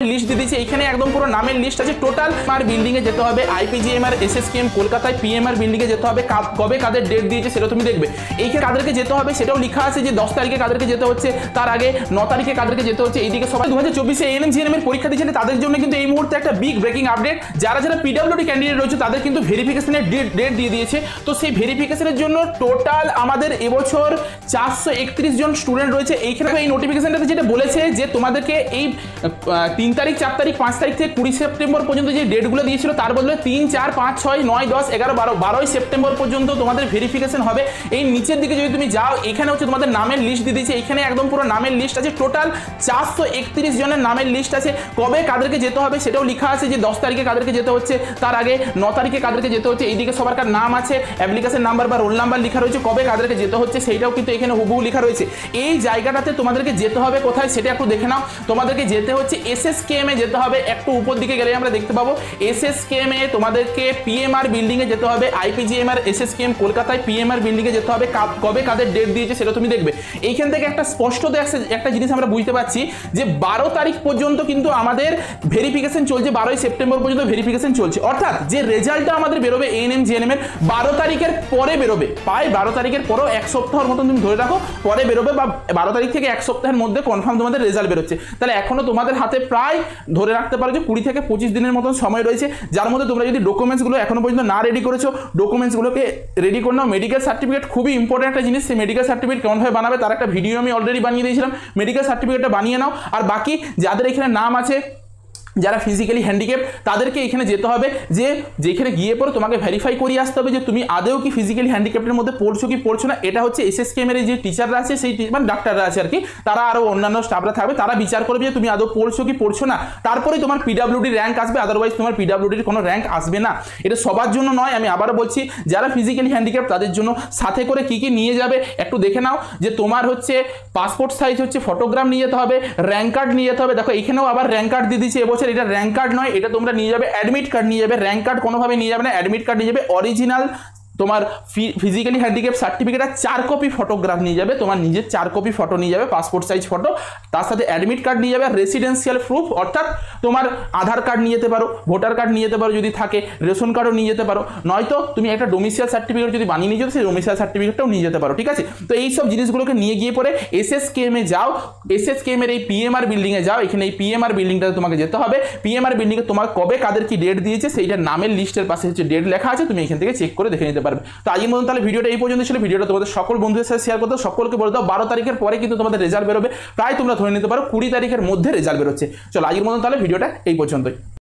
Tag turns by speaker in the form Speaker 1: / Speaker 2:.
Speaker 1: List দিয়ে দিয়েছে এখানে একদম পুরো নামের লিস্ট আছে টোটাল। আর বিল্ডিং এ যেতে হবে আইপিজিএমআর এসএসকেএম কলকাতায় পিএমআর বিল্ডিং এ যেতে হবে, কবে কাদের ডেট দিয়েছে সেটা তুমি দেখবে। এইখানে কাদেরকে যেতে হবে সেটাও লেখা আছে যে 10 তারিখে কাদেরকে যেতে হচ্ছে, তার আগে 9 তারিখে কাদেরকে যেতে হচ্ছে। এইদিকে সবাই 2024 এএনএম জিএনএম এর পরীক্ষা দিয়েছিলেন তাদের জন্য কিন্তু এই মুহূর্তে একটা বিগ ব্রেকিং আপডেট। যারা যারা পিডব্লিউডি ক্যান্ডিডেট রয়েছে তাদের কিন্তু ভেরিফিকেশনের ডেট দিয়ে দিয়েছে। তো সেই ভেরিফিকেশনের জন্য টোটাল আমাদের এবছর 431 জন স্টুডেন্ট রয়েছে। এইখানে এই নোটিফিকেশনটাতে যেটা বলেছে যে তোমাদেরকে এই 3 তারিখ 4 তারিখ 5 তারিখ থেকে 20 সেপ্টেম্বর পর্যন্ত যে ডেটগুলো দিয়েছিল তার বদলে 3 4 5 6 9 10 11 12 12 সেপ্টেম্বর পর্যন্ত তোমাদের ভেরিফিকেশন হবে। এই নিচের দিকে যদি তুমি যাও এখানে হচ্ছে তোমাদের নামের লিস্ট দিয়ে দিয়েছে, এখানে একদম পুরো নামের লিস্ট আছে টোটাল 431 জনের নামের লিস্ট আছে। কবে কাদেরকে যেতে হবে সেটাও লেখা আছে যে 10 তারিখে কাদেরকে যেতে হচ্ছে, তার আগে 9 তারিখে কাদেরকে যেতে হচ্ছে। এইদিকে সবার নাম আছে, অ্যাপ্লিকেশন নাম্বার বা রোল নাম্বার লেখা রয়েছে, কবে কাদেরকে যেতে হচ্ছে সেইটাও কিন্তু এখানে হুবহু লেখা রয়েছে। এই জায়গাটাতে তোমাদেরকে যেতে হবে কোথায় সেটা একটু দেখে নাও। তোমাদেরকে যেতে হচ্ছে এসএসকেএম এ যেতে হবে, একটু উপর দিকে গেলে আমরা দেখতে পাবো এসএসকেএম এ তোমাদেরকে পিএমআর বিল্ডিং এ যেতে হবে, আইপিজিএমআর এসএসকেএম কলকাতায় পিএমআর বিল্ডিং এ যেতে হবে, কবে কাদের ডেট দিয়েছে সেটা তুমি দেখবে। এইখান থেকে একটা স্পষ্ট একটা জিনিস আমরা বুঝতে পারছি যে 12 তারিখ পর্যন্ত কিন্তু আমাদের ভেরিফিকেশন চলছে, 12 সেপ্টেম্বর পর্যন্ত ভেরিফিকেশন চলছে। অর্থাৎ যে রেজাল্টটা আমাদের বেরোবে এএনএম জিএনএম এর 12 তারিখের পরে বেরোবে, প্রায় 12 তারিখের পরও এক সপ্তাহের মতন তুমি ধরে রাখো পরে বেরোবে, বা 12 তারিখ থেকে এক সপ্তাহের মধ্যে কনফার্ম তোমাদের রেজাল্ট বেরোচ্ছে। তাহলে এখনো তোমাদের হাতে প্রায় ধরে রাখতে পারো যে 20 থেকে 25 দিনের মতন সময় রয়েছে, যার মধ্যে তোমরা যদি ডকুমেন্টসগুলো এখনো পর্যন্ত না রেডি করেছো ডকুমেন্টসগুলোকে রেডি করে নাও। মেডিকেল সার্টিফিকেট খুবই ইম্পর্টেন্ট একটা জিনিস, সেই মেডিকেল সার্টিফিকেট কেমনভাবে বানাবে তার একটা ভিডিও আমি অলরেডি বানিয়ে দিয়েছিলাম। মেডিকেল সার্টিফিকেটটা বানিয়ে নাও। আর বাকি যাদের এখানে নাম আছে যারা ফিজিক্যালি হ্যান্ডিক্যাপ তাদেরকে এখানে যেতে হবে, যে যেখানে গিয়ে পরে তোমাকে ভেরিফাই করিয়ে আসতে হবে যে তুমি আদেও কি ফিজিক্যালি হ্যান্ডিক্যাপের মধ্যে পড়ছো কি পড়ছো না। এটা হচ্ছে এসএসকেএম এর যে টিচাররা আছে সেই মানে ডাক্তাররা আছে আর কি, তারা আরও অন্যান্য স্টাফরা থাকবে, তারা বিচার করবে যে তুমি আদৌ পড়ছো কি পড়ছো না। তারপরে তোমার পিডব্লিউডি র্যাঙ্ক আসবে, আদারওয়াইজ তোমার পিডব্লিউডির কোনো র্যাঙ্ক আসবে না। এটা সবার জন্য নয়, আমি আবারও বলছি যারা ফিজিক্যালি হ্যান্ডিক্যাপ তাদের জন্য। সাথে করে কি কি নিয়ে যাবে একটু দেখে নাও, যে তোমার হচ্ছে পাসপোর্ট সাইজ হচ্ছে ফটোগ্রাফ নিয়ে যেতে হবে, র্যাঙ্ক কার্ড নিয়ে যেতে হবে। দেখো এখানেও আবার র্যাঙ্ক কার্ড দিয়ে দিচ্ছে এবছর, এটা র্যাঙ্ক কার্ড নয়, এটা তোমরা নিয়ে যাবে অ্যাডমিট কার্ড নিয়ে যাবে। র্যাঙ্ক কার্ড কোনোভাবে নিয়ে যাবে না, অ্যাডমিট কার্ড নিয়ে যাবে। অরিজিনাল তোমার ফিজিক্যালি হ্যান্ডিক্যাপ সার্টিফিকেট আর 4 কপি ফটোগ্রাফ নিয়ে যাবে, তোমার নিজের 4 কপি ফটো নিয়ে যাবে, পাসপোর্ট সাইজ ফটো, তার সাথে অ্যাডমিট কার্ড নিয়ে যাবে। রেসিডেন্সিয়াল প্রুফ অর্থাৎ তোমার আধার কার্ড নিয়ে যেতে পারো, ভোটার কার্ড নিয়ে যেতে পারো, যদি থাকে রেশন কার্ডও নিয়ে যেতে পারো, নয়তো তুমি একটা ডোমিসাইল সার্টিফিকেট যদি বানিয়ে নিয়ে যেতে সেই ডোমিসাইল সার্টিফিকেটটাও নিয়ে যেতে পারো। ঠিক আছে, তো এই সব জিনিসগুলোকে নিয়ে গিয়ে পরে এসএসকেএম এ যাও, এসএসকেএম এর এই পিএমআর বিল্ডিং এ যাও। এখানে এই পিএমআর বিল্ডিংটাতে তোমাকে যেতে হবে। পিএমআর বিল্ডিংয়ে তোমার কবে কাদের কি ডেট দিয়েছে সেইটার নামের লিস্টের পাশে হচ্ছে ডেট লেখা আছে, তুমি এখান থেকে চেক করে দেখে নিতে পারবে। তো আজকের মতন তাহলে ভিডিওটা এই পর্যন্ত ছিল। ভিডিওটা তোমাদের সকল বন্ধুদের সাথে শেয়ার করতে, সকলকে বলে দাও 12 তারিখের পরে কিন্তু তোমাদের রেজাল্ট বেরোবে, প্রায় তোমরা ধরে নিতে পারো 20 তারিখের মধ্যে রেজাল্ট বেরোচ্ছে। চলো আজকের মতন তাহলে ভিডিওটা এই পর্যন্তই।